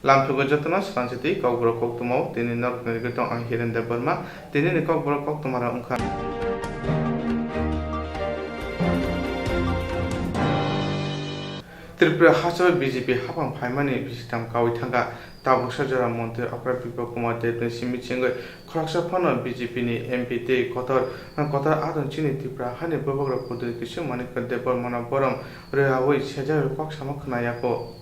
Lampugo jotona slanjati kokbro koktumau tini norkni gitong ang hiren de Burma tini ni kokbro koktumara ungka Tripura Hasoi BJP hapang phaimani bisitam kawi thanga tabuk sajara montre Akra Biplop Kumar Debni simi chingoi khraksa phano BJP ni MP te kotor adon chini Tripura hani bobogra pudri kisu manikka debor mana borom reawoi sejar kok samakna yako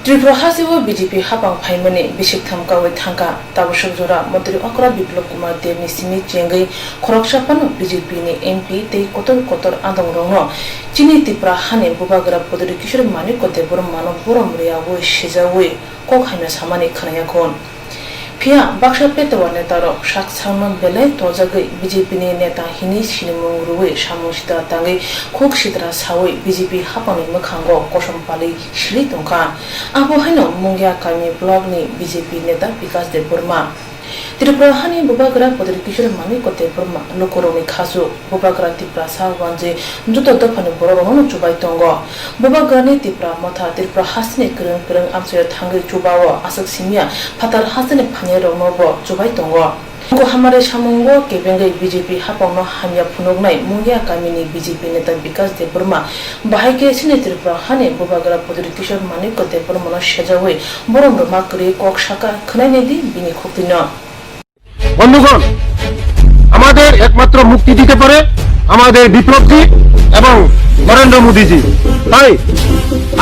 Tripura Hasoi BJP hapang phaimani bisiktham kawi thanga tabuk sajara montre Akra Biplop Kumar Debni simi chingoi khraksa phano BJP ni MP te kotor adon rongno chini Tripura hani bobogra pudri kisu manikka debor mana borom reawoi sejawi kok haina samani khanaya kon Pia Baksha Petwa Netaro Shak Salman Belai Tojagai BJP ni neta hini sinimung ruwe samusita tangai kok sidra sawi BJP hapani mekhango kosom pali shri tongka abo haino mungya kami blog ni BJP neta Vikas de Burma Tripura hani bobagra podri kishore mani kote Burma lokoroni khasu bobagra Tripura sawanje juto dofani bororono chubai tongo bobagra ni Tripura motha Tripura hasne kreng amsoya thangai chubawo asak simya phatar hasne phane ronobo chubai tongo ko hamare samungo kebengai BJP hapongno hamya phunognai mungya kamini BJP neta Vikas de Burma bahaike sine Tripura hani bobagra podri kishore mani kote Burma no sejawe borom roma kri kok shaka khnaine di bini khopino বন্ধুগণ আমাদের একমাত্র মুক্তি দিতে পারে আমাদের বিপ্লবী এবং নরেন্দ্র মোদীজি তাই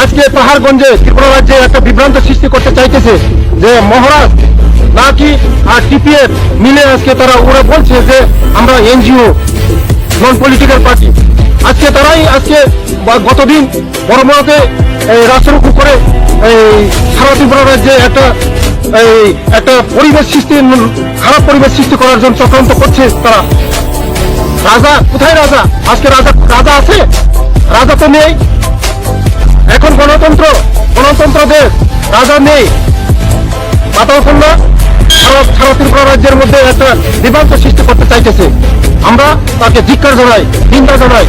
আজকে পাহাড়গঞ্জে ত্রিপুরা রাজ্যে একটা বিভ্রান্ত সৃষ্টি করতে চাইতেছে যে মহারাজ নাকি আর টিপিএফ মিলে আজকে ওরা বলছে যে আমরা এনজিও নন পলিটিক্যাল পার্টি আজকে তারাই গতদিন বড়মাতে রাষ্ট্ররক্ষা করে সারা ত্রিপুরা রাজ্যে একটা পরিবেশ সৃষ্টি খারাপ পরিবেশ সৃষ্টি করার জন্য চক্রান্ত করছে তারা রাজা কোথায় রাজা আজকে রাজা আছে রাজা তো নেই এখন গণতন্ত্র দেশ রাজা নেই বাতাবকন্যা সারা ত্রিপুরা রাজ্যের মধ্যে একটা বিভ্রান্ত সৃষ্টি করতে চাইতেছে আমরা তাকে ধিক্কার জানাই নিন্দা জানাই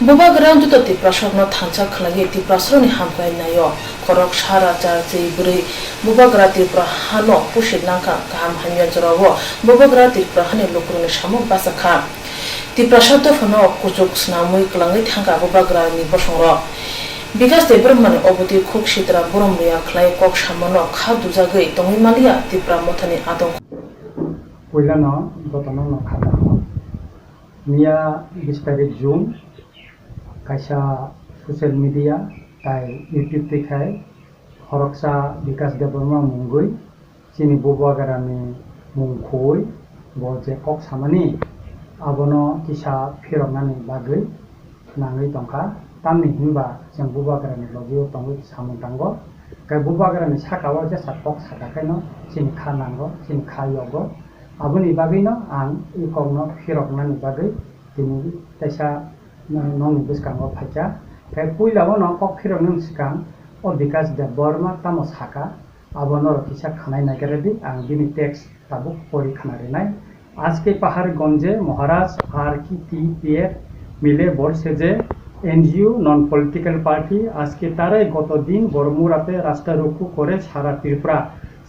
bobagra juto Tripura sorno thangcha khlagi Tripura sorni hamkai nayo korok sara char chei buri bobagra Tripura hano pushit nangka kaham hamya jarawo bobagra Tripura hani lokrone samuk basakha Tripura sabdo phono kujuk snamui klangai thangka bobagra ni bosongro Vikas de Burma ni oboti khuk sidra borom riya khlai kok samono kha dujagai tongi malia Tripura mothani adong Puilano gotono no khada Mia 20 tarik June kaisa social media tai YouTube dekhai khoroksa Vikas de Burma mungoi chini bobagra ni mungkhoi bo je kok samani abono kisa phiroknani bagoi nangai tongka tamni himba jeng bobagra ni logio tongoi samuntango kai bobagra ni sakawa je sakok sakakaino chini khanango chini khayogo aboni bagoi no ang ikongno phiroknani bagoi tini taisa nong biskango phaja kai puilabo no kok phiroknani sikang o Vikas de Burma tamo saka abono kisa khanai nageredi ang bini text tabuk pori khanare nai আজকে পাহাড়গঞ্জে মহারাজ আর কি TPF মিলে বলছে যে NGO non political party আজকে তারাই গতদিন বড়মুরাতে রাস্তারোকো করে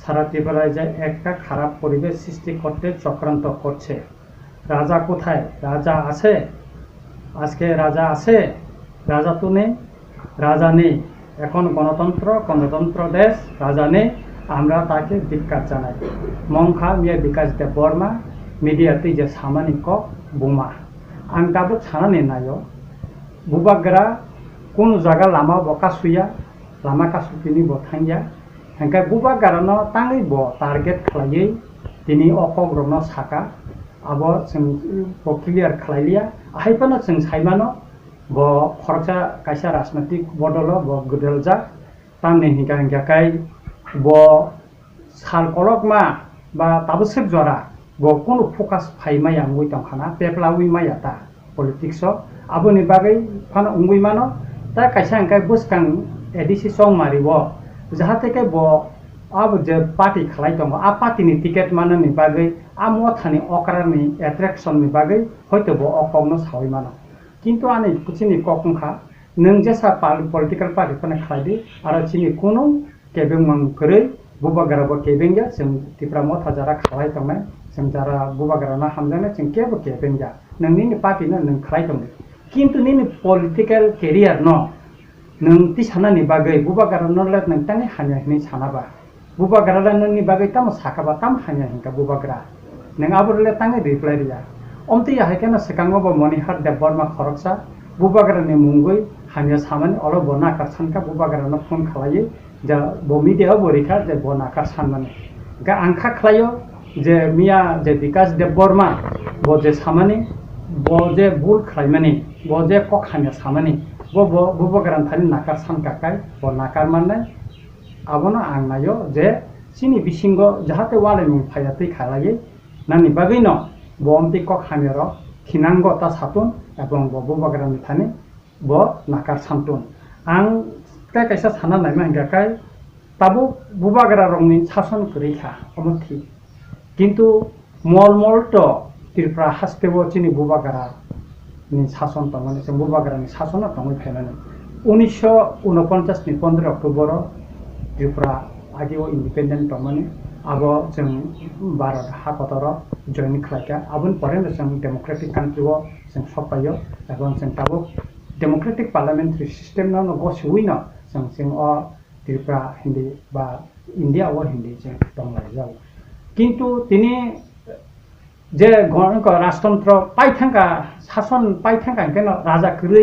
সারা ত্রিপুরায় যে একটা খারাপ পরিবেশ সৃষ্টি করতে চক্রান্ত করছে রাজা কোথায় রাজা আছে আজকে রাজা আছে রাজা তো নেই রাজা নেই এখন গণতন্ত্র দেশ রাজা নেই আমরা তাকে ধিক্কার জানাই মংখা মিয়া বিকাশ দে বর্মা মিডিয়াতে যে সামানিক বোমা আং দাবো ছানানি নাयो বুবাগ্রা কোন জায়গা লামা বকা সুইয়া লামা কাসুপিনি বথাঙ্গিয়া হেঙ্কাই বুবাগ্রানো তাঙ্গै ব টার্গেট খালাই তিনি অকগ্রনো সাকা আবো जों क्लियार खालायलिया आहायपानो जों सायमानो ब खरचा कायसा राजनैतिक बदलो ब गदेलजा तामनि हिंगाकाय ब सालकलकमा बा ताबसेक जरा ब कोनो focus फाइमाया ngui tongkhana peplawi maya ta politics aboni bagai phana ungui mano ta kaisa angkai buskang edisi song maribo jahate ke bo abo je party khalai tongo a party ni ticket manani bagai a mothani okrani attraction ni bagai hoyto bo okongno sawi mano কিন্তু আনি পুচিনি kokungkha nung jesa political party phana khlaidi aro chini kono kebeng mang kore बुबाग्राबो केबेंगा जों तिफ्रा मथा Zara खालाय तंनाय जों Zara बुबाग्राना हामजानाय जों केबो केबेंगा नोंनि पार्टीनो नों खालाय तंनाय किन्तु निनि पलिटिकल केरियार न नों ति सानानि बागै बुबाग्रानो ले नोंतांनि हानिया हिनि सानाबा बुबाग्रा नोंनि बागै ताम साखाबा ताम हानिया हिंका बुबाग्रा नों आबरले तांगे रिप्लाय रिया अमति हायकेना सेकांगबो मनिहार देबबर्मा खरकसा बुबाग्रानि मुंगै हानिया सामानि अल बना कारसानका बुबाग्रानो फोन खालायो जा बो मीडिया बोरिखा जे बना कारसानमाने गा आंखा खालायो जे मिया जे विकास देबबर्मा बो जे सामानि बो जे बुल खालायमानि बो जे कक हानिया सामानि बो बुबाग्रान थानि नाकार सानकाकाय बो नाकार माननाय आबोनो आंनायो जे सिनि बिसिंगो जाहाते वाले मुं फायातै खालायो नानि बागैनो बो अमति कक हानिया खिनांगो ता सातुन एबं बो बुबाग्रानि थानि बो नाकार सानतुन आं कैसा साना नायमा हिंगाकाय ताबो बुबाग्रा रंनि शासन करिखा अमथि किन्तु मल मल तो तिरफ्रा हास्तेबो चिनि बुबाग्रा नि शासन तंगने जों बुबाग्रानि शासन तंगै फायनानै 1949 नि 15 अक्टोबर त्रिपुरा आदिओ इंडिपेंडेंट तंगने आबो जों भारत हाकतर जॉइन खालायका आबुन परेन जों डेमोक्रेटिक कंट्री जों सफायो एबं जों ताबो डेमोक्रेटिक पार्लियामेंट्री सिस्टम न गसुइनो जों अ त्रिपुरा हिंदी बा इंडिया ओ हिंदी जों दंलाय जाव किन्तु तिनी जे गणक राजतंत्र पाइथांका शासन पाइथांका केन राजा करै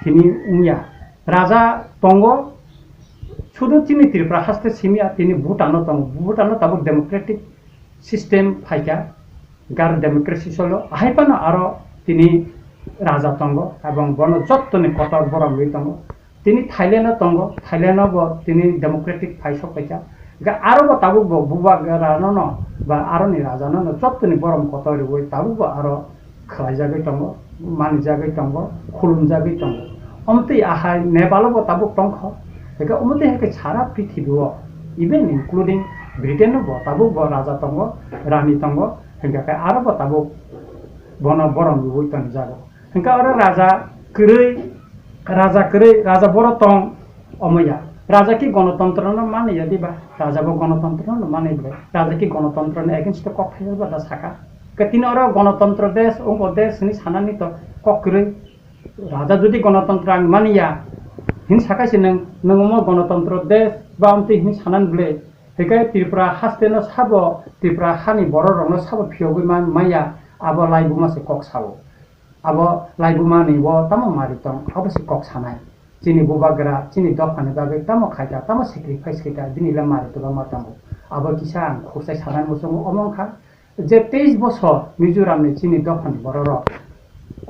हिनी उंया राजा तंगो सुदु तिनी त्रिपुरा हास्ते सिमिया तिनी भूटानो ताबो डेमोक्रेटिक सिस्टम फाइका गार डेमोक्रेसी सलो हाइपानो आरो तिनी राजा तंगो एवं बन जत्तनि कतर बरम तंगो तिनी थाइलैंड तंगो थाइलैंड बो तिनी डेमोक्रेटिक फाइसो पैका गा आरो बो ताबु बो बुबाग्रा न बा आरो नि राजा न जत्तनि बरम कतर बो ताबु बो आरो खलाय जागै तंगो मान जागै तंगो खुलुम जागै तंगो अमति आहाय नेपाल बो ताबु तंख गा अमति हेके सारा पृथ्वीओ इवन इंक्लूडिंग ब्रिटेन बो ताबु बो राजा तंगो रानी तंगो हेगा का आरो बो ताबु बन बरम बो तन जागो हेगा आरो राजा राजा बर तंग अमया राजा की गणतंत्र न माने यदि बा राजा बो गणतंत्र न माने बे राजा की गणतंत्र न अगेंस्ट कक फाइल बा साका कतिन और गणतंत्र देश ओ देश नि सानानि तो ककरै राजा जुदि गणतंत्र आं मानिया हिन साकासे नोंमो गणतंत्र देश बा अमति हिन सानान ब्ले हेका त्रिपुरा हास्तेनो साबो त्रिपुरा हानि बर रंनो साबो फियोगै माया आबो लाइबुमासे कक साबो आबो लाइबुमानि वो तम मारितम अबसे कक सानाय चिनी बुबाग्रा चिनी दफानि बागै तम खायता तम सेक्रिफाइस खैता दिनिला मारितबा मातामो आबो किसा खरसाय सानान मोसंगो अमंखा जे 23 बছর मिजोरामनि चिनी दफानि बरर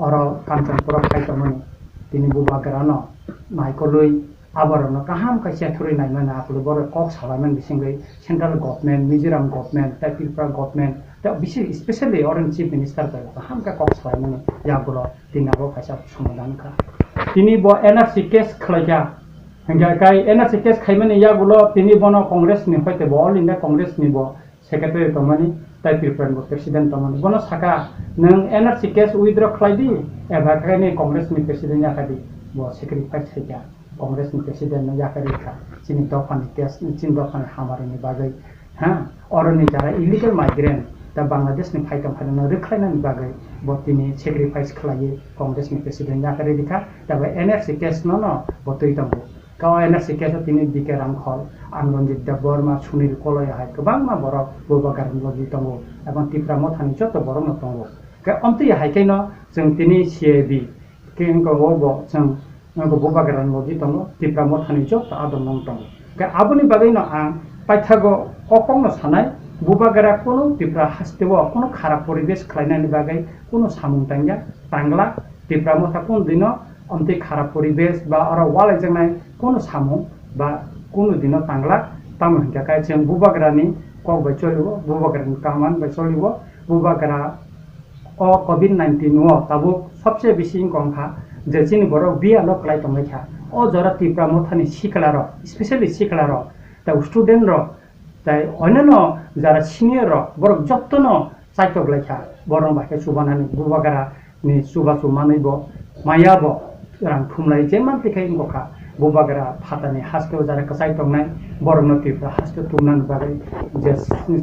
अर कांचनपुर खायतमनि तिनी बुबाग्रा न नायकलै आबरन काहाम कैसे थुरै नायमन आफुल बर कक सालामन बिसिंगै central government Mizoram government Tripura government दा बिसि स्पेशली अरन चीफ मिनिस्टर दा काहाम का कक सालामन याबुल तिनाबो कैसा समाधान का तिनी बो एनआरसी केस खलाया हंगा काय एनआरसी केस खायमन याबुल तिनी बनो कांग्रेस नि होते बो ऑल इंडिया कांग्रेस नि बो सेक्रेटरी तमनि त्रिपुरा बो प्रेसिडेंट तमनि बनो साका नों एनआरसी केस विथड्र खलायदि एबा कायनि कांग्रेस नि प्रेसिडेंट याखादि बो सेक्रिफाइस खैया कांग्रेस नि प्रेसिडेंट न याखारिखा चिनी दफानि केस चिनी दफानि हामारिनि बागै हां अरनि जारा इलिगल माइग्रेंट दा बांलादेश नि फाइटम फाइनो रखलायनानि बागै बतिनि सेक्रिफाइस खलायो कांग्रेस नि प्रेसिडेंट याखारिखा दा एनआरसी केस न बतै तंगो का एनआरसी केस तिनी दिके रांखल आंगनजित देबबर्मा सुनील कलय हाय गोबां मा बर बुबाग्रानि लगी तंगो एबं त्रिपुरा मथानि जत बर न तंगो का अमति हायकेनो जों तिनी सीएबी केंको ओबो जों नंगो बुबाग्रानि लगी तंगो त्रिपुरा मथानि जत आदम नंग तंगो का आबुनि बागैनो आं पाइथागो अकंनो सानाय बुबाग्रा कोनो त्रिपुरा हास्तेबो कोनो खाराप परिबेश खालायनानि बागै कोनो सामुंतांगा तांगला त्रिपुरा मथा कोन दिनो अमति खाराप परिबेश बा अर वाले जंनाय कोनो सामु बा कोनो दिनो तांगला ताम हंका काय जों बुबाग्रानि कक बाय चलिबो बुबाग्रानि कामान बाय चलिबो बुबाग्रा अ कोविड-19 व ताबो सबसे बेसी कंखा जे चिनि बर बिया ल क्लाइ तंगैखा अ जरा त्रिपुरा मथानि सिखलार स्पेशली सिखलार ता स्टुडेंट र ताइ अन्यनो जरा सिनियर बर जत्तनो साइटगलाइखा बरन बाके सुबानानि बुबाग्रा नि सुबा सुमानैबो मायाबो रां थुमलाय जे मानथिखाय गखा बुबाग्रा फातानि हास्टेल Zara कसai tongnai borno tipra haste tumnan bagai je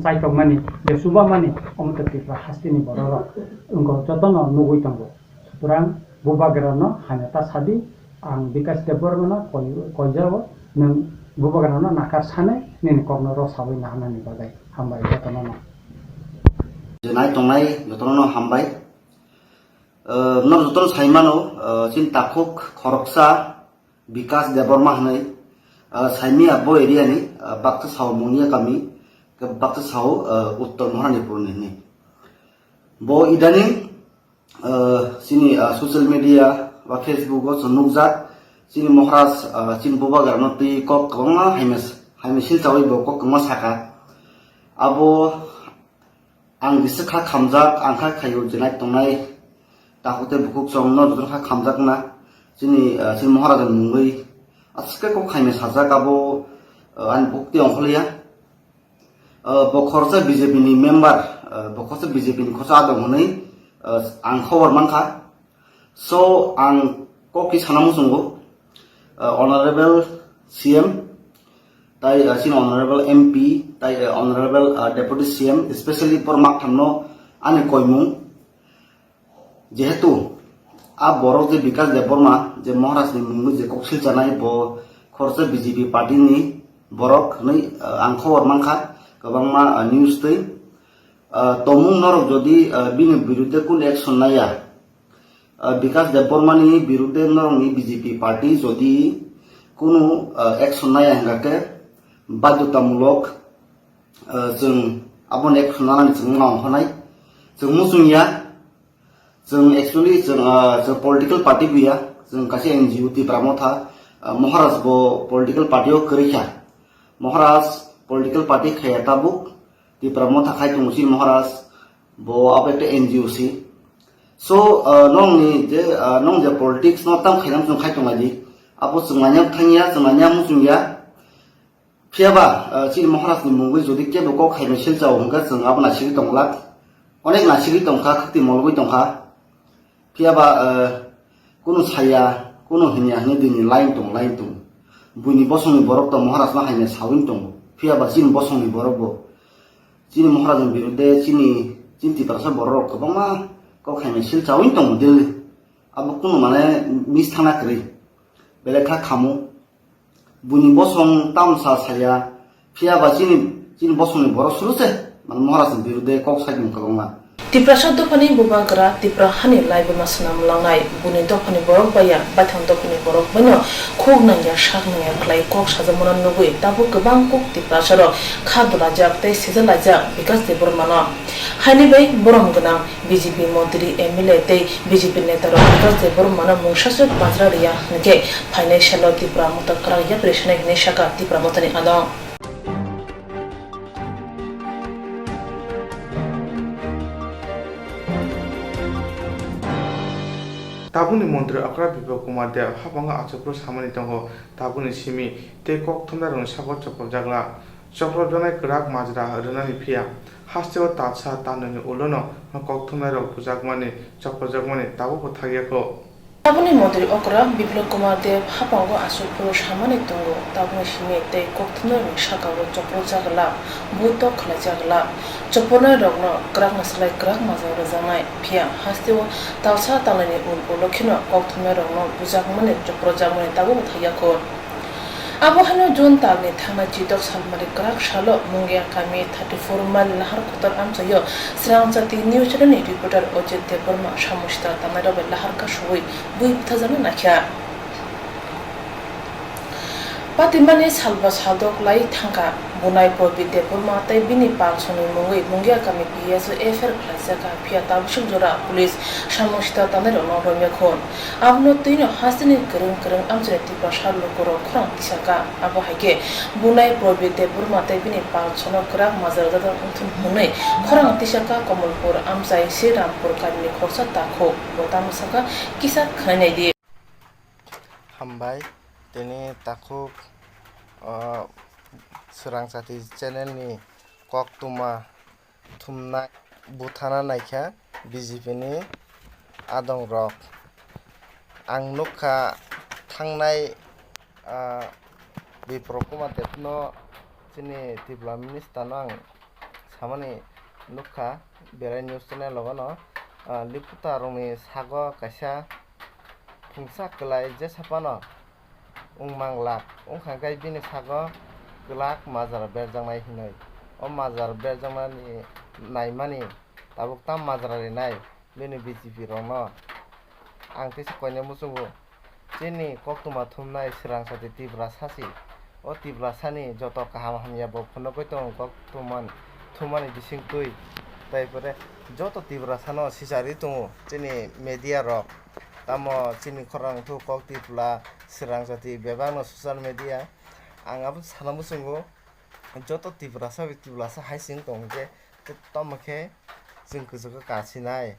sai tongmani je subamani omta tipra haste ni bororo ungo jotono nugui tongo suturang bubagra no haneta sadi ang bikas deborno koijawo nang bubagra no nakar sane nin korno ro sabai nahanani bagai hambai jotono no jenai tongnai jotono hambai no jotono saimano chin takuk khoroksa bikas deborma hanai saimi abo area ni bakta saw mungya kami ke bakta saw uttor mahanipur ni bo idani sini social media ba facebook o sunukjak sini mohras sin bubagar no ti kok kongma haimes sil chawai bo kok kongma saka abo ang bisikha khamjak angkha khayo jenai tongnai takote bukuk chong no jodra khamjak na sini sin mohras mungoi aske ko khaime sajak abo an bukti ongkholiya bo khorsa bjp ni member bo khorsa bjp ni khorsa adong honai ang khobor mankha so ang ko ki sanamu sungo honorable cm tai sin honorable mp tai honorable deputy cm especially pormak thamno ani koimung jehetu a borok je bikas deborma je mohras ni mungu je koksil janai bo khorsa bjp party ni borok nei ang khobor mankha kabangma news tei tomung norok jodi bini biruddhe kun action naya bikas deborma ni biruddhe norok ni bjp party jodi kunu action naya hingake badyotamulok jeng abon action nani jeng ngam honai jeng musungya jeng actually jeng political party buya jeng kasi NGO ti pramotha moharas bo political party o kerikha moharas political party khaya tabuk ti pramotha khai tungsi moharas bo abete NGO si so nong ni je nong je politics no tam khainam jung khai tungaji abo jenganya thangya jenganya musungya phiaba sin moharas ni mungui jodi ke bo ko khaime sil jaw hungka jeng abna sigi tonglak onek na sigi tongkha khti molgui tongkha phiaba kuno saya kuno hinya ni dini line tung buni bosong ni borok to moharas na haine sawin tung phiaba sin bosong ni borok bo sin moharas ni birude cinti parasa borok kobama ko khaime sil chawin tung dil abo kuno mane mis thana kri belekha khamu buni bosong tamsa saya phiaba sin bosong ni borok suruse man moharas ni birude kok sakin kobama Tipra Dopani Bubagra, Tipra Hani Live Masanam Langai, Buni Dopani Borok Baya, Batam Dopani Borok Bano, Kognaya Shagnaya Clay Kok Shazamuran Nugui, Tabu Kabang Kok Tipra Sharo, Kadula Jak, Te Sizalaja, because the Burmana. Hani Bay Borom Ganang, BGP Montri, Emile, BGP Netaro, because the Burmana Mushasut Mazraria, Nage, Financial Tipra Mutakra, Yaprishna, Neshaka, Tipra Motani Adon. Tabuni Montri Akra Bipo Kumar de Habanga Achapro Samani Tongo, Tabuni Simi, Te Kok Tundarun Sabot Chapel Jagla, Chapro Donai Krak Majra, Renani Pia, Hasteo Tatsa Tanani Ulono, Kok Tunaro, Pujagmani, Chapel Jagmani, Tabu Tagiako. Tabuni Montri Okra, Biblo Kumar de Habanga Achapro Samani Tongo, Tabuni Simi, Te Kok Tundarun Shakawo, Chapel Jagla, Buto Klajagla. Chopona Rogno, Krak Maslai Krak Mazara Zangai, Pia, Hasteo, Tausa Talani Ulokino, Koktumerogno, Buzakmane, Choprojamane, Tabu Tayako. Abohano Jun Tagni, Tama Jidok Salmari Krak Shalo, Mungia Kami, 34 Mal Lahar Kotar Amsayo, Sransati, New Chilani reporter Ojet de Burma, Shamushta, Tamara Lahar Kashui, Bui Tazanaka. Patimani Salva Saldok Lai Tanka, Bunai Probi de Burma, Tai Bini Pansoni Mungi, Mungia Kami PSO, Efer Klasaka, Piata Shujora, Police, Shamushta, Tanero, Romekon. Avno Tino, Hasini, Kurung, Amzeti Pashar Lokoro, Krang, Tisaka, Abohage, Bunai Probi de Burma, Tai Bini Pansono, Krak, Mazada, Munai, Krang Tisaka, Komulpur, Amzai, Sirampur, Kani, Kosa Tako, Botamusaka, Kisa Kanadi. Hambai, Teni Takuk. Surangsati channel ni kok tuma thumna buthana naikha BJP ni adong rok ang nukha thangnai Biprok Kumar Depno sini tibla minister nang samani nukha berai news channel logono liputa rongni sago kaisa phungsa klai je sapano ungmang lak ungkhangkai bini sago klak mazar berjangnai hinoi o mazar berjangnani naimani tabuk tam mazarari nai bini BJP rongno ang tisa koine musungu chini koktuma thumnai srangsati tibra sasi o tibra sani joto kaham hamya bo phono koitong koktuman thumani bisingtui taipore joto tibra sano sisari tungu chini media rok tamo chini khorang thu kok tibla srangsati bebangno social media ang abo sanamu sungu joto tibra sa haising tong je tomake jing kujugo kasinai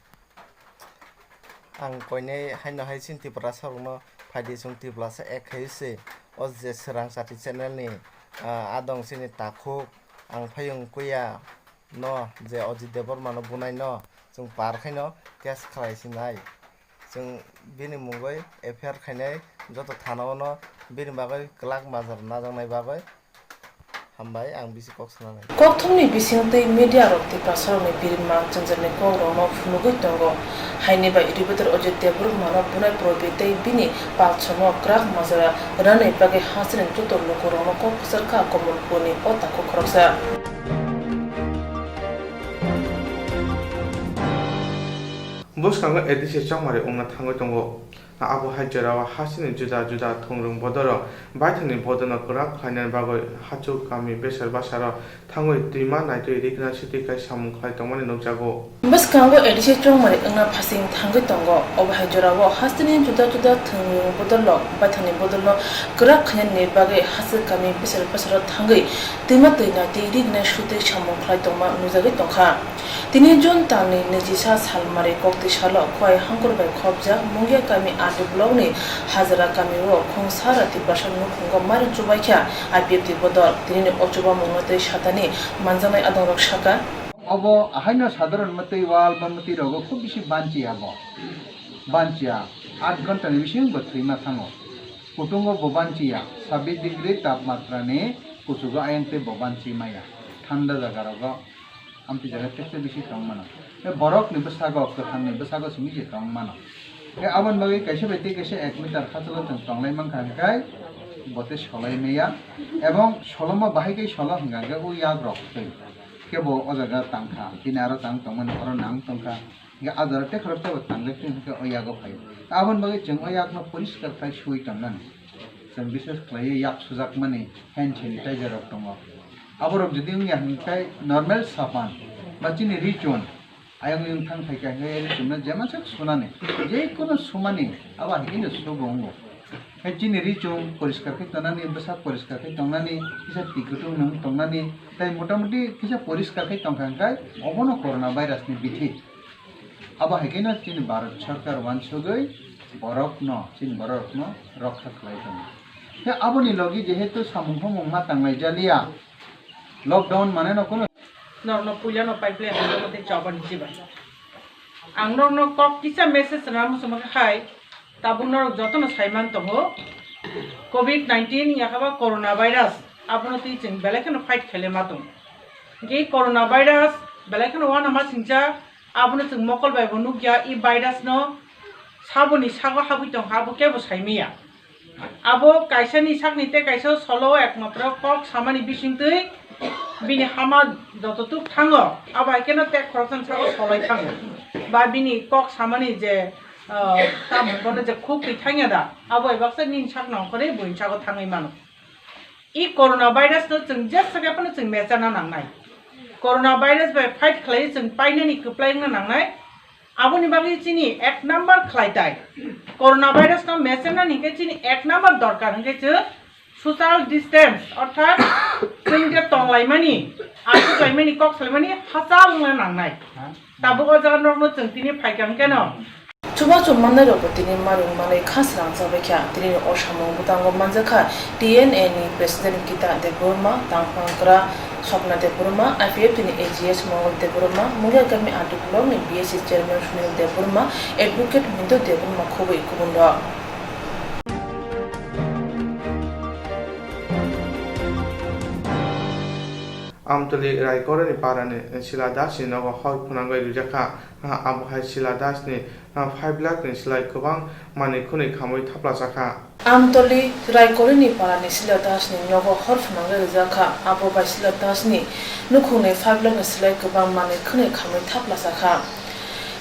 ang koine haino haisin tibra sarungno phadi sung tibla sa ek haise o je srangsati channel ni adong sini takhuk ang phayung kuya no je Ajit Deborma no bunai no jung par khaino case khlaisinai jung bini mungoi affair khainai joto thanao no bini bagai klak mazar najangnai bagai hambai ang bisi kok sananai kokthumni bisingtei media rok te pasarni birma changjane ko rono phunugoi tongo haini ba iributor Ajit Deborma no bunai probetei bini palchono krak mazara rane bage hasren joto loko rono ko sarka komol poni ota ko khoroksa Buskanga edisi changmare ongna thangoi tongo abo hajarawa hasini juda thongrung bodoro baithani bodona kura khaina bagoi hachu kami besar basara thangoi tuima naitoi rikna city kai samung khai tongmani nokjago Buskanga edisi changmare ongna phasing thangoi tongo abo hajarawa hasini juda thongrung bodolo baithani bodolo kura khaina ne bage hasu kami besar basara thangoi tuima toina te rikna shute samung khai tongma nujagi tongkha Tini June tangni nejisa salmare kokti shalo khoi hangkur bai khobja mungya kami adu blog ni hazara kami ro khongsara ti prashan nu khonga mari chubaikha IPF ti bodor tini ochuba mungate shatani manjanai adong rakshaka अब हाइन साधारण मते वाल बमति रगो खूब बेसी बांची अब बांचिया 8 घंटा नि बेसी बथ्रिमा थांगो कुटुंगो बबांचिया 26 डिग्री तापमात्रा ने कुसुगो आयंते बबांची माया ठंडा जगह रगो आमति जगह तेसे बेसी तंगमानो ए बरफ नि बसागो कथांनि बसागो सिमि जे तंगमानो ए आबन बगे कैसे बेति कैसे 1 मिटार खाचलो तंगलाय मानखाय बते सलाय मेया एवं सलमा बाहायकै सल हंगागे उ याग रखै केबो अजागा तांखा किनारो तांग तंगमन अरो नांग तंखा गे आदर ते खरते तांगले के अयागो फाय आबन बगे जों अयागनो परिष्कार थाय सुइ तंगन जों विशेष क्लाय याग सुजाक माने हैंड सैनिटाइजर रख दङ आबरब जदि उया हंखाय नर्मेल सापान बाचिनि रिचन आयं इन थां थायका हे रिचन जेमासे सुनाने जे कोनो सुमानि आबा हिनो सुबंगो हेचिनि रिचन परिष्कार के तनानि बसा परिष्कार के तंगनानि किसा टिकटु नों तंगनानि ताइ मोटामोटी किसा परिष्कार के तंखांखाय अबनो कोरोना भाइरास नि बिथि आबा हेकिना चिन भारत सरकार वानसुगै बरफ न चिन बरफ न रक्षा खालायदों हे आबनि लगी जेहेतु सामुंखौ मंगमा तांनाय जालिया लकडाउन माने न कोनो नर्नो पुलियानो पाइपलाइन मते चाबन जिबा आंनो कक किसा मेसेज राम समख खाय ताबुनर जतन साइमान तहो कोविड-19 याखाबा कोरोना भाइरास आपनो ती चिं बेलेखन फाइट खेले मातुं गे कोरोना भाइरास बेलेखन वान मा सिंचा आपनो चिं मकल बाय बनु गया इ भाइरास न साबनि सागो हाबुतों हाबु केबो साइमिया आबो काइसानि सागनिते काइसो सलो एकमात्र कक सामानि बिसिंतै बिनि हामा जततुक थाङो आबा केनो टेक खरसन सागो सलाय थाङो बा बिनि कक सामानि जे तामन जे खूब थाङा दा आबो एबाक्से निन साग नखरे बइनसागो थाङै मानो इ कोरोना भाइरास न जों जे सगापनो जों मेचाना नांनाय कोरोना भाइरास बाय फाइट खालाय जों पाइनानि कप्लायनो नांनाय आबोनि बागै चिनि 1 नम्बर खलायताय कोरोना भाइरास न मेचाना निके चिनि 1 नम्बर दरकार हंगे जो सोशल डिस्टेंस अर्थात जों जे तंलायमानि आसु गायमानि कक सलायमानि हासालनो नांनाय ताबो अजानरनो जों तिनि फाइगां केनो Chuba chumanda ro tini marung mane khas rang sabekha tini oshamong butango manjakha TNA ni president kita de Burma tangpangkra Swapna de Burma IPF tini AGS Mongol de Burma mulia kami aduklong ni BSC chairman Sunil de Burma advocate Mindo de Burma khobai kubundo Amtali রায়গড়নি পারানি শিলা দাসনি নগর হর ফুনাঙ্গই রুজাখা আবহাই শিলা দাসনি 5 lakh ni silai kubang mani khuni khamoi thapla sakha Amtali রায়করিনি পারানি শিলাদাসনি নগ হরফনাঙ্গে রোজাখা আবো by শিলাদাসনি নুখুনে 5 lakh সিলাই গোবাং মানে খনে খামে থাপলা Sakha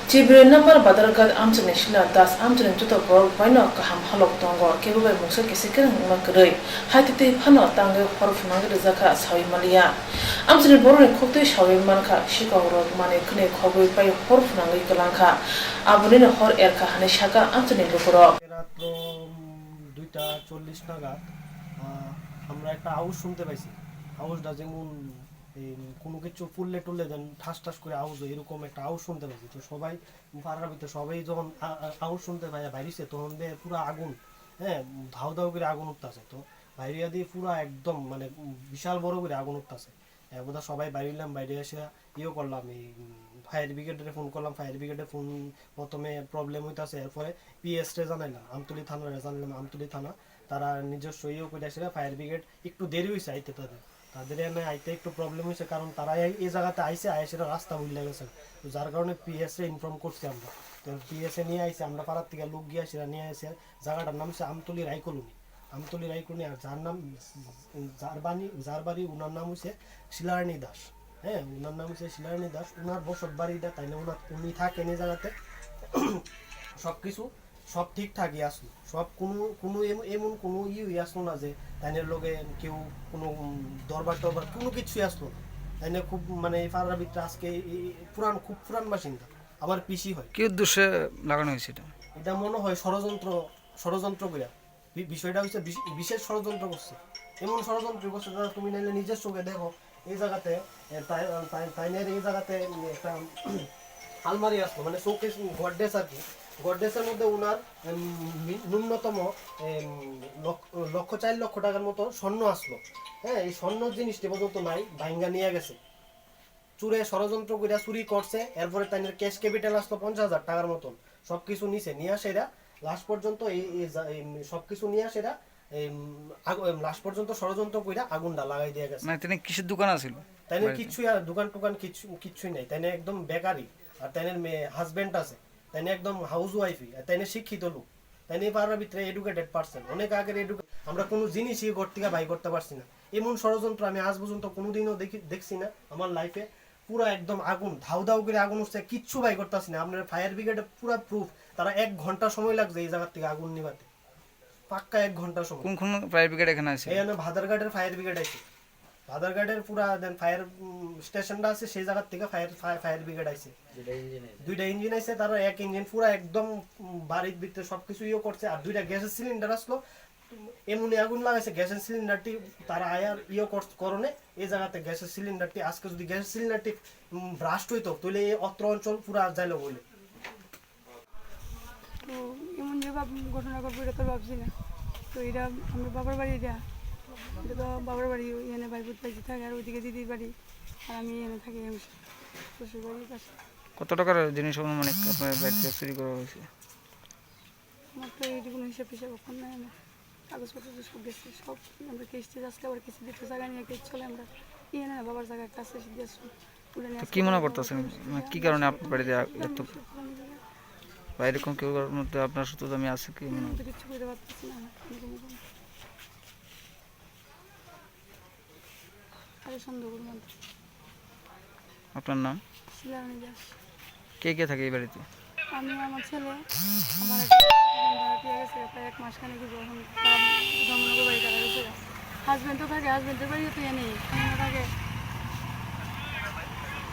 জিব্রে number বাদারগাদ আমচনে শিলাদাস আমচনে জুতো বড় বাইনো কাহাম Hulk দঙ্গ কেবুবাই মুসা কেসেকের হুমা গরৈ হাইতিতে Fanon তাঙ্গে হরফনাঙ্গে রোজাখা সাউই মালিয়া আমচনে বড়নি খোকতে সাউই মানখা শিকাউর মানে খনে খবই পাই হরফনাঙ্গে গলাংখা আবুনিনে হর এরখা হানে শাকা আমচনে লোকর রাত্র 2:40 নাগাদ আমরা একটা আওয়াজ শুনতে পাইছি। আওয়াজটা যেমন কোনো কিছু ফুললে টুললে দেন ঠাস ঠাস করে আওয়াজ হয়, এরকম একটা আওয়াজ শুনতে পাইছি। তো সবাই পাড়ার ভিতরে সবাই যখন আওয়াজ শুনতে পাই বাইরেছে তখন পুরো আগুন, হ্যাঁ, ধাও ধাও করে আগুন উঠতেছে। তো বাইরে দিয়ে পুরো একদম মানে বিশাল বড় করে আগুন উঠতেছে। বোধহয় সবাই বাইরে এলাম, বাইরে এসে ইয়ে করলাম, এই ফায়ার ব্রিগেডে ফোন করলাম। ফায়ার ব্রিগেডে ফোন প্রথমে প্রবলেম হইতেছে, এরপরে পিএসরে জানাইলাম, আমতলি থানারে জানাইলাম। আমতলি থানা তারা নিজস্ব ইয়ে করে আসলে ফায়ার ব্রিগেড একটু দেরি হয়েছে আইতে, তাদের এনে আইতে একটু প্রবলেম হয়েছে, কারণ তারা এই জায়গাতে আইসে সেটা রাস্তা ভুলে গেছে। তো যার কারণে পিএসরে ইনফর্ম করছি আমরা। তো পিএসএ নিয়ে আইসে, আমরা পাড়ার থেকে লোক গিয়ে সেটা নিয়ে আসে। জায়গাটার নাম হচ্ছে আমতলি রায়কলোনি। আমতলি রায়কলোনি, আর যার নাম যার বাড়ি ওনার নাম হচ্ছে শিলারানী দাস। হ্যাঁ, ওনার নাম হচ্ছে শিলারানী দাস। ওনার বসত বাড়িটা, তাই না, উনি থাকেন এই জায়গাতে। সব কিছু সব ঠিকঠাকই আসলো, সব কোনো এমন কোনো আসলো না যে তাইনের লোকে কেউ কোনো দরবার টরবার কোনো কিছুই আসলো না। তাইনে খুব মানে এই পাড়ার ভিতরে আজকে খুব পুরান বাসিন্দা, আমার পিসি হয়। কি উদ্দেশ্যে লাগানো হয়েছে এটা মনে হয় ষড়যন্ত্র করে। বিষয়টা হচ্ছে বিশেষ ষড়যন্ত্র করছে, এমন ষড়যন্ত্র করছে যারা তুমি নাইলে নিজের চোখে দেখো। এই জায়গাতে তাইনের এই জায়গাতে একটা আলমারি আসলো, মানে শোকেস গডরেজ আর কি। গডরেজের মধ্যে ওনার ন্যূনতম 4 লক্ষ টাকার মতো স্বর্ণ আসলো। হ্যাঁ, এই স্বর্ণ জিনিসটি পর্যন্ত নাই, ভাঙ্গা নিয়ে গেছে। চুরে ষড়যন্ত্র করে চুরি করছে। এরপরে তাইনের ক্যাশ ক্যাপিটাল আসলো 50,000 টাকার মতন। সবকিছু নিচে নিয়ে আসে এরা লাস্ট পর্যন্ত সবকিছু নিয়ে আসে এরা লাস্ট পর্যন্ত ষড়যন্ত্র করে আগুনটা লাগাই দিয়ে গেছে। মানে তিনি কিসের দোকান আছিল? তাইনের কিছুই আর দোকান টোকান কিছুই নাই। তাইনে একদম বেকারি, আর তাইনের মেয়ে হাজবেন্ড আছে, তাইনে একদম হাউস ওয়াইফই, আর তাইনে শিক্ষিত লোক। তাইনে পাড়ার ভিতরে এডুকেটেড পার্সন, অনেক আগের আমরা কোনো জিনিসই ঘর থেকে বাই করতে পারছি না। এমন ষড়যন্ত্র আমি আজ পর্যন্ত কোনোদিনও দেখছি না আমার লাইফে। পুরো একদম আগুন ধাউ ধাউ করে আগুন উঠছে, কিচ্ছু বাই করতেছি না। আপনার ফায়ার ব্রিগেডে পুরো প্রুফ, তারা 1 ঘন্টা সময় লাগছে এই জায়গা থেকে আগুন নিভাতে, পাক্কা 1 ঘন্টা সময়। কোন ফায়ার ব্রিগেড এখানে আছে? এখানে ভাদারঘাটের ফায়ার ব্রিগেড আছে। ভাদারঘাটের পুরা ফায়ার স্টেশনটা আছে, সেই জায়গা থেকে ফায়ার ব্রিগেড আছে। 2টা ইঞ্জিন আছে, তারা 1 ইঞ্জিন পুরো একদম বাড়ির ভিতরে সবকিছু ইয়ে করছে। আর 2টা গ্যাসের সিলিন্ডার আসলো, এমনি আগুন লাগাইছে। গ্যাসের সিলিন্ডারটি তারা আয়ার করণে এই জায়গাতে গ্যাসের সিলিন্ডারটি, আজকে যদি গ্যাসের সিলিন্ডারটি ব্রাস্ট হইতো তাহলে এই অত্র অঞ্চল পুরো যাইলো বলে। তো এমন যে ঘটনা ঘটবে এটা তো ভাবছি না। তো এটা আমার বাবার বাড়ি, এটা তো বাবার বাড়ি, এখানে ভাইপুর পাইছি থাকে, আর ওইদিকে দিদির বাড়ি, আর আমি এখানে থাকি শ্বশুর বাড়ির কাছে। কত টাকার জিনিস মানে আপনার বাড়িতে চুরি করা হয়েছে? আমার তো এইটি কোনো হিসাব এখন নাই। আমার কাগজপত্র তো সব গেছে, সব আমরা কিস্তি আসলে আবার কিছু দিতে জায়গা নিয়ে কেস চলে। আমরা এখানে বাবার জায়গায় কাছে দিয়ে আসুন। কি মনে করতেছেন, কি কারণে আপনার বাড়িতে এত বা এরকম কেউ মধ্যে আপনার সাথে আমি আছে কি মনে হয়? কিছু করতে পারতেছি না। আপনার নাম? শিলারানী দাস। কে কে থাকে এই বাড়িতে? আমি, আমার ছেলে, আমার গেছে প্রায় 1 মাস খানে কিছু। এখন ধর্মনগর বাড়ি টাকা গেছে। হাজব্যান্ডও থাকে, হাজব্যান্ডের বাড়িও তো নেই থাকে।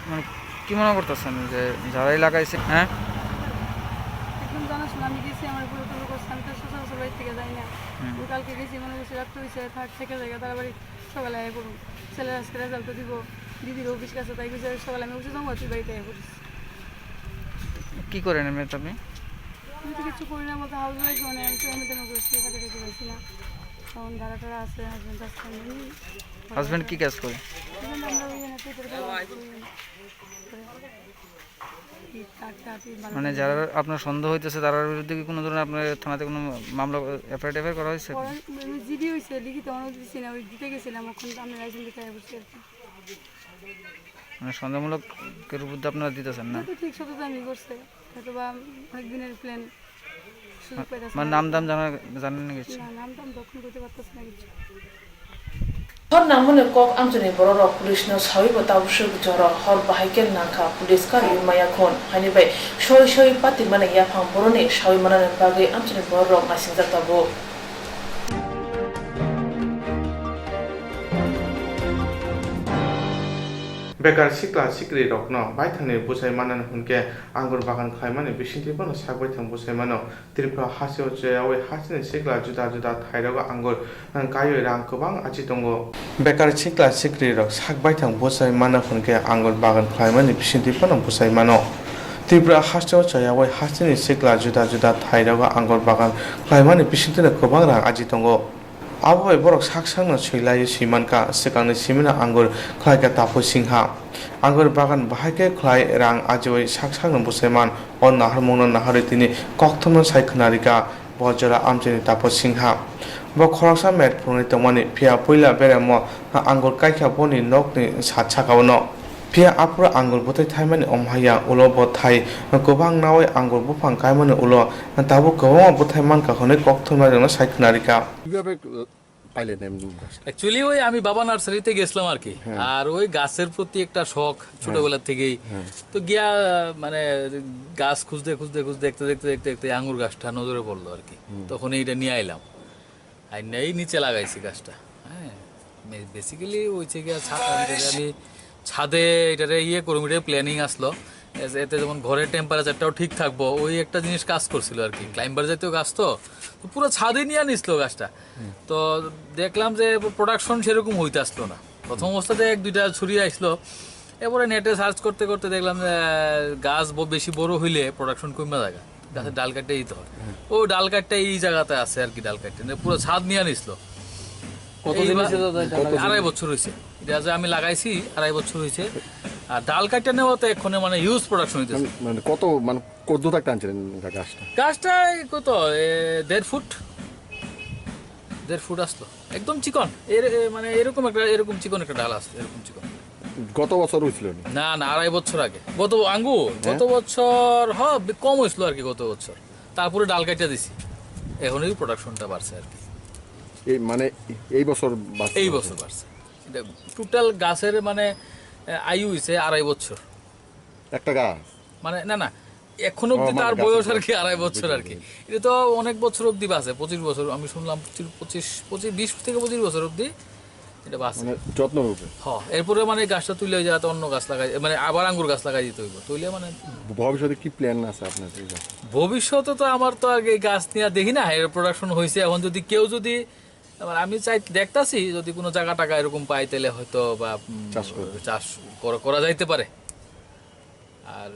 মানে কি মনে করতেছেন যে যারাই লাগাইছে? হ্যাঁ, একদম জানাশোনা। আমি গেছি, আমার পুরো টুরু করছি। আমি তো সচরাচর বাড়ি থেকে যাই না। কালকে গেছি, মনে করছি রাত্রে হয়েছে, থেকে জায়গা তারা বাড়ি সকালে আয় করুন। ছেলের আজকে রেজাল্ট দিব, দিদির অফিস কাছে, তাই গেছে সকালে আমি উঠে যাবো, তুই বাড়িতে আয় করিস। কি করেন এমনি আপনি? আমি তো কিছু করি না, বলতে হাউস ওয়াইফ, মানে আমি তো এমনি তেমন করছি, কাটে রেখে পাইছি না। তখন ভাড়া টাড়া আছে, হাজব্যান্ড আসছে। হাজব্যান্ড কি কাজ করে? মানে যারা আপনার সন্দেহ হইতেছে তার বিরুদ্ধে কি কোনো ধরনের আপনার থানাতে কোনো মামলা এফআইআর করা হয়েছে? জিডি হয়েছে, লিখিত অনুমতি দিচ্ছি না, ওই দিতে গেছিলাম। এখন আমি লাইসেন্স দিতে বসে আর কি। মানে সন্দেহমূলক এর বুদ্ধি আপনারা দিতেছেন না? তো ঠিক সততা আমি করছে হয়তো বা অনেকদিনের প্ল্যান সুযোগ পাইতেছে মানে নাম দাম জানেন না কিছু? না নাম দাম দক্ষিণ করতে পারতেছে না কিছু hor namune kok amjani borok police no sawibo tabusuk joro hor bahaikel nangkha police kari maya khon hani bai shoi pati mane yaphang boroni sawi manane bagai amjani borok masingjak tabo বেকার সিকলা সিকরি রকনো বাইথানি বুসাই মানান হুনকে আঙ্গুর বাগান খাইমানে বিশিন্তি বনো সাগবাইথাং বুসাই মানো ত্রিপুরা হাসিও জয়াওই হাসিনি সিকলা जुदा जुदा थाइरागो आंगुर गायो रां गोबां आजि दङ बेकार सिकला सिकरि रक सागबाइथां बुसाई मानो हुनके आंगुर बागान खाइमाने बिशिन्ति बनो बुसाई मानो ত্রিপুরা হাসিও জयावै हासिनि सिकला जुदा जुदा थाइरागो आंगुर बागान खाइमाने बिशिन्तिनो गोबां रां आजि दङ आबोय बरक साकसांनो सैलायो सिमानका सिगांनि सिमिना आंगुर खलायका तापो सिंहा आंगुर बागान बाहायके खलाय रां आजिवै साकसांनो बुसायमान अन नाहारमंनो नाहारै तिनि कक्थमनो सायखनारिका बजरा आमजेनि तापो सिंहा ब खरकसा मेट फुंनि तमानि फिया पयला बेराम आंगुर कायखा बनि नकनि सात साकावनो फिया आपुरा आंगुर बुथाय थाइमानि अमहाया उलो बथाय गोबां नावै आंगुर बुफां कायमानि उलो ताबो गोबां बुथाय मानका हनै कक्थमनो सायखनारिका অ্যাকচুয়ালি ওই আমি বাবা নার্সারিতে গেছিলাম আর কি আর ওই গাছের প্রতি একটা শখ ছোটবেলা থেকেই তো গিয়া মানে গাছ খুঁজতে খুঁজতে খুঁজতে দেখতে দেখতে দেখতে দেখতে আঙ্গুর গাছটা নজরে পড়লো আর কি তখন এইটা নিয়ে আইলাম আর এই নিচে লাগাইছি গাছটা হ্যাঁ বেসিক্যালি ওইছে গিয়া আমি ছাদে এটারে ইয়ে করুম এটা প্ল্যানিং আসলো এতে যেমন ঘরের টেম্পারেচারটাও ঠিক থাকবো ওই একটা জিনিস কাজ করছিল আর কি ক্লাইম্বার জাতীয় গাছ তো পুরো ছাদে নিয়ে নিছিল গাছটা তো দেখলাম যে প্রোডাকশন সেরকম হইতে আসলো না প্রথম অবস্থাতে এক দুইটা ছড়িয়ে আসলো এরপরে নেটে সার্চ করতে করতে দেখলাম যে গাছ বেশি বড় হইলে প্রোডাকশন কমে যায় গাছের ডাল কাটতে দিতে হয় ও ডাল কাটটা এই জায়গাতে আছে আর কি ডাল কাটতে পুরো ছাদ নিয়ে নিছিল 2.5 বছর হয়েছে এটা যে আমি লাগাইছি 2.5 বছর হয়েছে আর ডাল কাটতে নেওয়াতে এখনো মানে হিউজ প্রোডাকশন হইতেছে মানে কত দূর থাকতে আনছিলেন গাছটা কত 1.5 ফুট আসলো একদম চিকন মানে এরকম চিকন একটা ডাল আসছে এরকম চিকন গত বছর হয়েছিল না 2.5 বছর আগে গত বছর কম হয়েছিল আর কি গত বছর তারপরে ডাল কাটতে দিছি এখনই প্রোডাকশনটা বাড়ছে আর কি এই বছর বাড়ছে এটা টোটাল গাছের মানে আয়ু হইছে 2.5 বছর একটা গাছ মানে না এখন অব্দি তার বয়স আর কি 2.5 বছর আর কি এটা তো অনেক বছর অব্দি বাঁচে 25 বছর আমি শুনলাম 20 থেকে 25 বছর অব্দি এটা বাঁচে যত্ন রূপে এরপরে মানে গাছটা তুলে যায় অন্য গাছ লাগাই মানে আবার আঙ্গুর গাছ লাগাই দিতে হইব তুলে মানে ভবিষ্যতে কি প্ল্যান আছে আপনার ভবিষ্যতে তো আমার তো আগে গাছ নিয়ে দেখি না এর প্রোডাকশন হয়েছে এখন যদি কেউ আমি চাই দেখতাছি যদি কোনো জায়গা টাকা এরকম পাই তাহলে হয়তো বা চাষ করা যাইতে পারে আর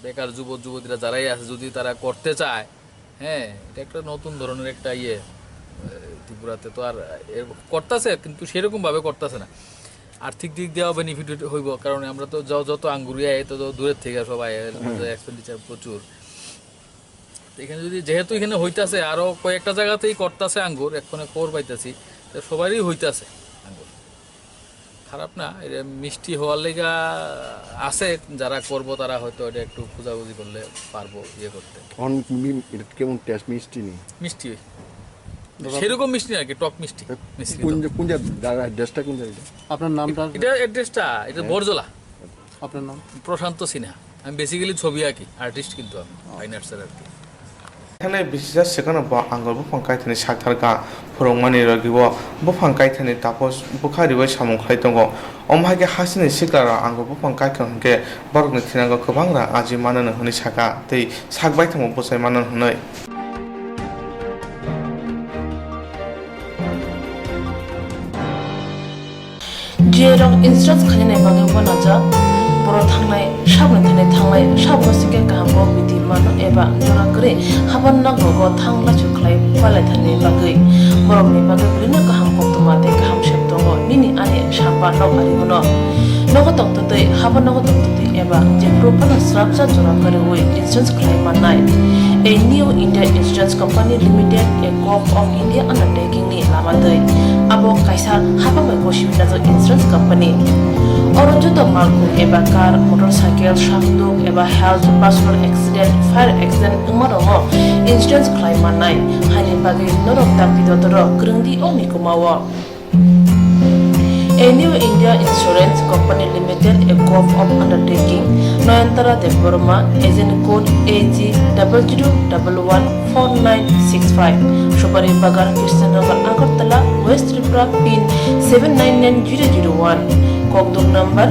বেকার যুবতীরা যারাই আছে যদি তারা করতে চায় হ্যাঁ এটা একটা নতুন ধরনের একটা ত্রিপুরাতে তো আর করতেছে কিন্তু সেরকম ভাবে করতেছে না আর্থিক দিক দিয়েও বেনিফিট হইব কারণ আমরা তো যত আঙ্গুরিয়া তো দূরের থেকে সবাই এক্সপেন্ডিচার প্রচুর এখানে যদি যেহেতু এখানে হইতাছে আরো কয়েকটা জায়গাতেই করতেছে আঙ্গুর এখানে কর পাইতেছি সবারই হইতাছে আঙ্গুর খারাপ না এটা মিষ্টি হওয়ার লেগা আছে যারা করবো তারা হয়তো এটা একটু খোঁজাখুঁজি করলে পারবো করতে কেমন টেস্ট মিষ্টি সেরকম মিষ্টি আর কি টক মিষ্টি আপনার নামটা এটা অ্যাড্রেসটা এটা বরজলা আপনার নাম প্রশান্ত সিনহা আমি বেসিক্যালি ছবি আঁকি আর্টিস্ট কিন্তু আমি ফাইন আর্টসের আর কি थाने बिसिजा सेकन आंगुर बुफां कायथानि साथारगा फोरोंमानि रगिबो बुफां कायथानि तापस बुखारिबो सामुखलाय दङ अमहागे हासिनि सिक्लारा आंगुर बुफां कायखनके बरगनि थिनांगो गोबांरा आजि माननो हनि साका दै सागबाय थांबो बसाय माननो हनै जेरक इंस्ट्राक्ट खालामनाय बागैबो नाजा बर' थांनाय साबोन थांनाय साबोसिके गाहामखौ बिदि मानो एबा जरा करे हाबान नांगौ थांला सुख्लाय पालाय थानाय बागै बर'नि बागै ओरैनो गाहाम कक्टमाते गाहाम सेब दङ निनि आने साबा नाव आरिमोन নগতং ততই হাবা নগতং ততই এবা যে প্রপান শ্রাবজা জোড়া করে ওই ইন্স্যুরেন্স ক্লেম মানায় A New India Insurance Company Limited, a co-op of India undertaking ni lamadai. Abo kaisa haba mai boshim na jo insurance company. Orojo to malku eba car, motorcycle, shakdo eba health, personal accident, fire accident umarongo insurance claim manai. Hani bagi norok takti dotoro krungdi oni kumawa. A New India Insurance Company Limited, a co-op of undertaking, Noyantara de Burma, agent code AG00114965, Shubari Bagar, Krishnagar, Agartala, West Tripura, PIN 799001, Kogduk number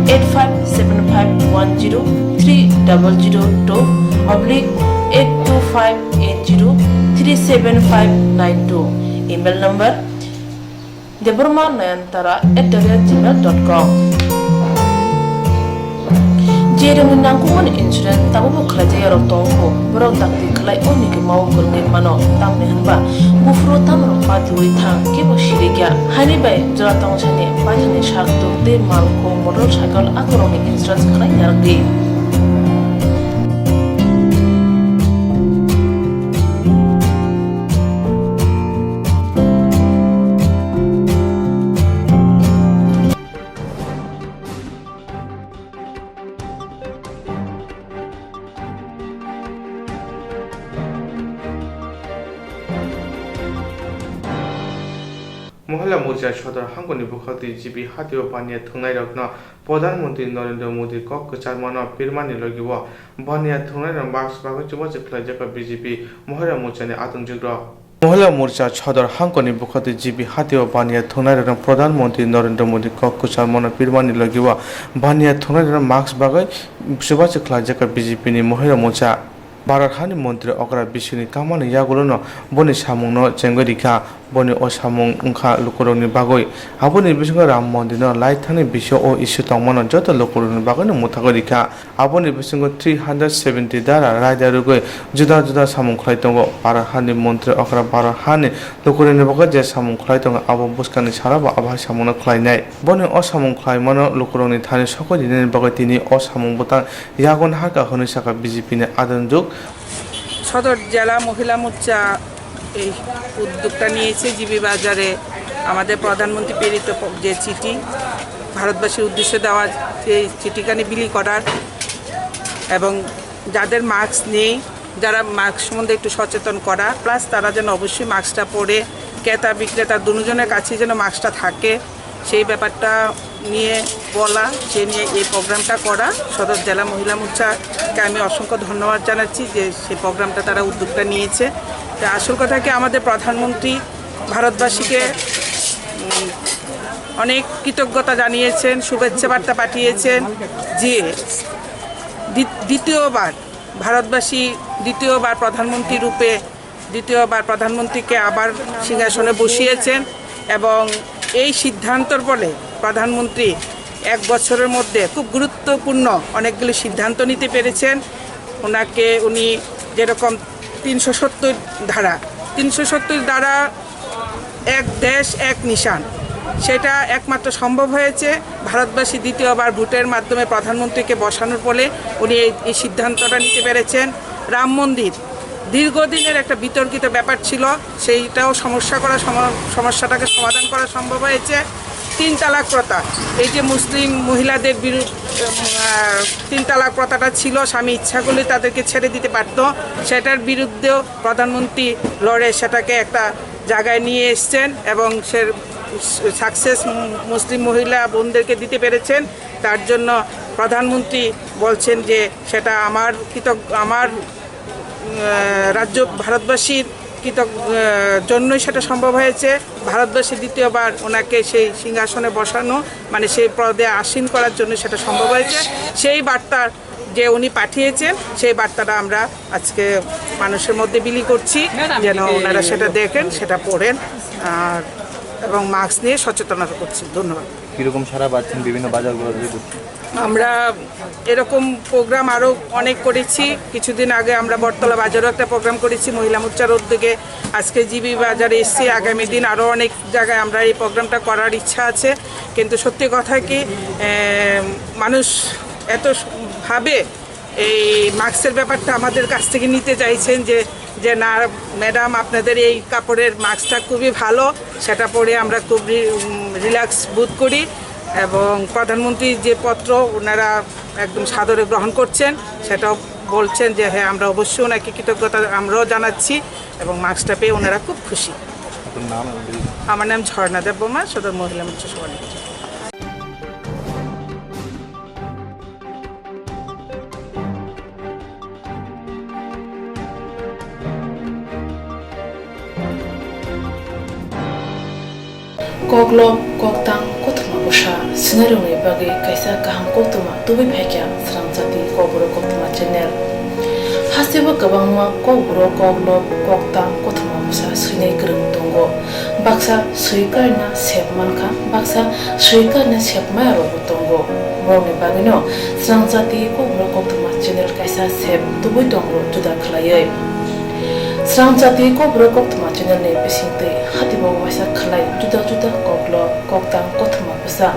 85751030/82580375592, email number deburmanayantara@gmail.com. Jeremy nangkuman insurance tabu kerja rotongko berau takti kelai oni ke mau kerja mano tam mehanba bufro tam ropa diwi thang ke bosiriga hani bai jora tong chane bajane shakto te malko motorcycle akoroni insurance kelai yargi. মহিলা মোর্চার সদর হাঙ্গনি বুখাতি GB হাতিও বানিয়া থুংনাই রকনা প্রধানমন্ত্রী Narendra Modi cock চারমানা পিরমানি লগিব বানিয়া থুংনাই রং বাক্স বাগৈ চুবা চেখলাই জাকা BJP মহিলা মোর্চানি আতঙ্কযুগ্র মহিলা মোর্চা সদর হাঙ্গনি বুখাতি GB হাতিও বানিয়া থুংনাই রং প্রধানমন্ত্রী নরেন্দ্র মোদী কক চারমানা পিরমানি লগিব বানিয়া থুংনাই রং বাক্স বাগৈ চুবা চেখলাই জাকা বিজেপি নি মহিলা মোর্চা भारत हानि मन्त्री अग्रा बिसुनि कामानि यागुलनो बनि सामुंनो चेंगरिखा बनि ओ सामुं उंखा लुकुरनि बागै आबनि बिसंग राम मन्दिरनो लाइथानि बिसो ओ इस्यु तंमनो जत लुकुरनि बागैनो मुथागरिखा आबनि बिसंग 370 दारा रायदारुगै जुदा जुदा सामुं खलाय दंगो भारत हानि मन्त्री अग्रा भारत हानि लुकुरनि बागै जे सामुं खलाय दंगो आबो बुस्कानि साराबा आबा सामुंनो खलायनाय बनि ओ सामुं खलायमनो लुकुरनि थानि सको दिननि बागै तिनि ओ सामुं बुता यागन हाका होनि साका बिजेपिनि आदनजुग সদর জেলা মহিলা মোর্চা এই উদ্যোগটা নিয়েছে জিবি বাজারে আমাদের প্রধানমন্ত্রী প্রেরিত যে চিঠি ভারতবাসীর উদ্দেশ্যে দেওয়া যে চিঠিখানি বিলি করার এবং যাদের মাস্ক নেই যারা মাস্ক সম্বন্ধে একটু সচেতন করা প্লাস তারা যেন অবশ্যই মাস্কটা পরে ক্রেতা বিক্রেতা দুজনের কাছে যেন মাস্কটা থাকে সেই ব্যাপারটা নিয়ে বলা সে নিয়ে এই প্রোগ্রামটা করা সদর জেলা মহিলা মোর্চাকে আমি অসংখ্য ধন্যবাদ জানাচ্ছি যে সেই প্রোগ্রামটা তারা উদ্যোগটা নিয়েছে তো আসল কথা কি আমাদের প্রধানমন্ত্রী ভারতবাসীকে অনেক কৃতজ্ঞতা জানিয়েছেন শুভেচ্ছা বার্তা পাঠিয়েছেন যে দ্বিতীয়বার ভারতবাসী দ্বিতীয়বার প্রধানমন্ত্রী রূপে দ্বিতীয়বার প্রধানমন্ত্রীকে আবার সিংহাসনে বসিয়েছেন এবং এই সিদ্ধান্তর ফলে প্রধানমন্ত্রী এক বছরের মধ্যে খুব গুরুত্বপূর্ণ অনেকগুলি সিদ্ধান্ত নিতে পেরেছেন উনি যেরকম 370 ধারা এক দেশ এক নিশান সেটা একমাত্র সম্ভব হয়েছে ভারতবাসী দ্বিতীয়বার ভোটের মাধ্যমে প্রধানমন্ত্রীকে বসানোর ফলে উনি এই সিদ্ধান্তটা নিতে পেরেছেন রাম মন্দির দীর্ঘদিনের একটা বিতর্কিত ব্যাপার ছিল সেইটাও সমস্যাটাকে সমাধান করা সম্ভব হয়েছে 3 তালাক প্রথা এই যে মুসলিম মহিলাদের বিরুদ্ধে 3 তালাক প্রথাটা ছিল স্বামী ইচ্ছা করলে তাদেরকে ছেড়ে দিতে পারত সেটার বিরুদ্ধেও প্রধানমন্ত্রী লড়ে সেটাকে একটা জায়গায় নিয়ে এসেছেন এবং সে সাকসেস মুসলিম মহিলা বোনদেরকে দিতে পেরেছেন তার জন্য প্রধানমন্ত্রী বলছেন যে সেটা আমার রাজ্য ভারতবাসীর জন্যই সেটা সম্ভব হয়েছে ভারতবাসী দ্বিতীয়বার ওনাকে সেই সিংহাসনে বসানো মানে সেই পদে আসীন করার জন্য সেটা সম্ভব হয়েছে সেই বার্তা যে উনি পাঠিয়েছেন সেই বার্তাটা আমরা আজকে মানুষের মধ্যে বিলি করছি যেন ওনারা সেটা দেখেন সেটা পড়েন আর এবং মাস্ক নিয়ে সচেতনতা করছি ধন্যবাদ কীরকম সারা পাচ্ছেন বিভিন্ন বাজারগুলোতে? আমরা এরকম প্রোগ্রাম আরও অনেক করেছি। কিছুদিন আগে আমরা বটতলা বাজারও একটা প্রোগ্রাম করেছি মহিলা মোর্চার উদ্যোগে। আজকে জিবি বাজারে এসেছি। আগামী দিন আরও অনেক জায়গায় আমরা এই প্রোগ্রামটা করার ইচ্ছা আছে। কিন্তু সত্যি কথা কি, মানুষ এত ভাবে এই মাস্কের ব্যাপারটা আমাদের কাছ থেকে নিতে চাইছেন যে না ম্যাডাম, আপনাদের এই কাপড়ের মাস্কটা খুবই ভালো, সেটা পরে আমরা খুব রিল্যাক্স বোধ করি। এবং প্রধানমন্ত্রীর যে পত্র ওনারা একদম সাদরে গ্রহণ করছেন, সেটাও বলছেন যে হ্যাঁ আমরা অবশ্যই ওনাকে কৃতজ্ঞতা আমরাও জানাচ্ছি এবং মাস্কটা পেয়ে ওনারা খুব খুশি। আমার নাম ঝর্ণা দেববর্মা, সদর মহিলা মোর্চা সভানেত্রী। Koglop koktang kotma busha sinarungi bagi kaisa kaham kotuma tubi phekya sramjati kobro kotma channel hasiba kabangma kobro koglop koktang kotma busha sinai krung tongo baksa suikarna sepmanka baksa suikarna sepmayaro tongo borni bagino sramjati kobro kotma channel kaisa sep tubi tongo juda khlaye Sramjati kobro koktma channel ne pisingte hatibo waisa khalai juda koklo koktang koktma pasa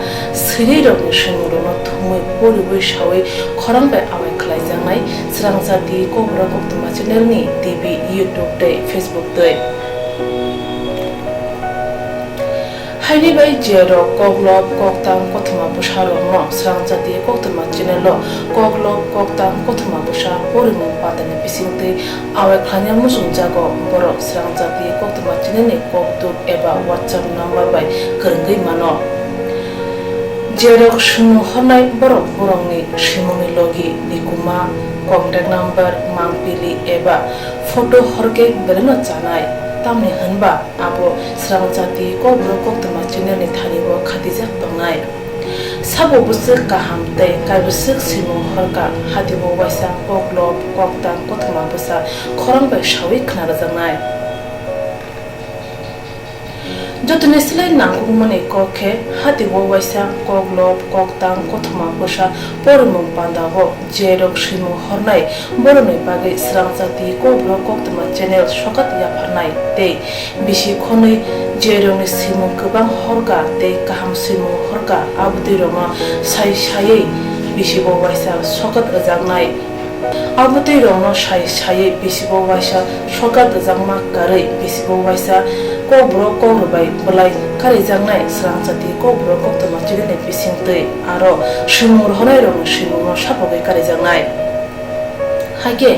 sri rok shimuro no thumui poribu shawi khorang bai awai khalai jangnai Sramjati kobro koktma channel ni TV YouTube te Facebook te Haini bai jero koglop koktang koktma pusha no Sramjati koktma channel lo koglop koktang koktma pusha porimu patane pisingte awai khlanya musung jago borok Sramjati koktma channel ni koktuk eba WhatsApp number bai kerengei mano jero shunu honai borok borongni shimuni logi nikuma contact number mangpili eba photo horke beleno chanai tamni hanba abo Sramjati kobro koktma channel ni thanibo khatijak tongnai sabo busuk kaham tei kaibusuk simu horka hatibo waisa koglop koktang koktma busa khorang bai shawi khnar jangnai jotone slai nangumani kokhe hatibo waisa koglop koktang koktma busa pormung pandago jerok simu hornai boroni bagi Sramjati kobro koktma channel sokat yaphanai tei bisi khonoi jeroni simu kubang horka tei kaham simu horka abdiroma sai bisibo waisa sokat ajangnai abutei rono sai bisibo waisa sokat ajangma karai bisibo waisa kobro kogrubai bulai kari jangnai Sramjati kobro koktma channel ni bisingtei aro simur honai rono simur sapogai kari jangnai hage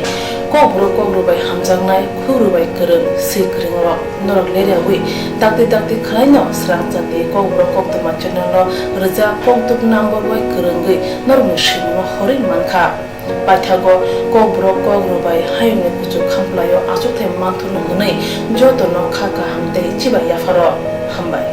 kobro kogrubai hamjangnai khurubai kereng sikringo norok leriawi dakti khlaino Sramjati kobro koktma channel lo rja koktuk number bai kerengei norok simur horin mankha paithago kobro kogrubai hayne kuchu khamplayo achukthai manthunu hnei jotono khaka hamtei chiba yafaro hambai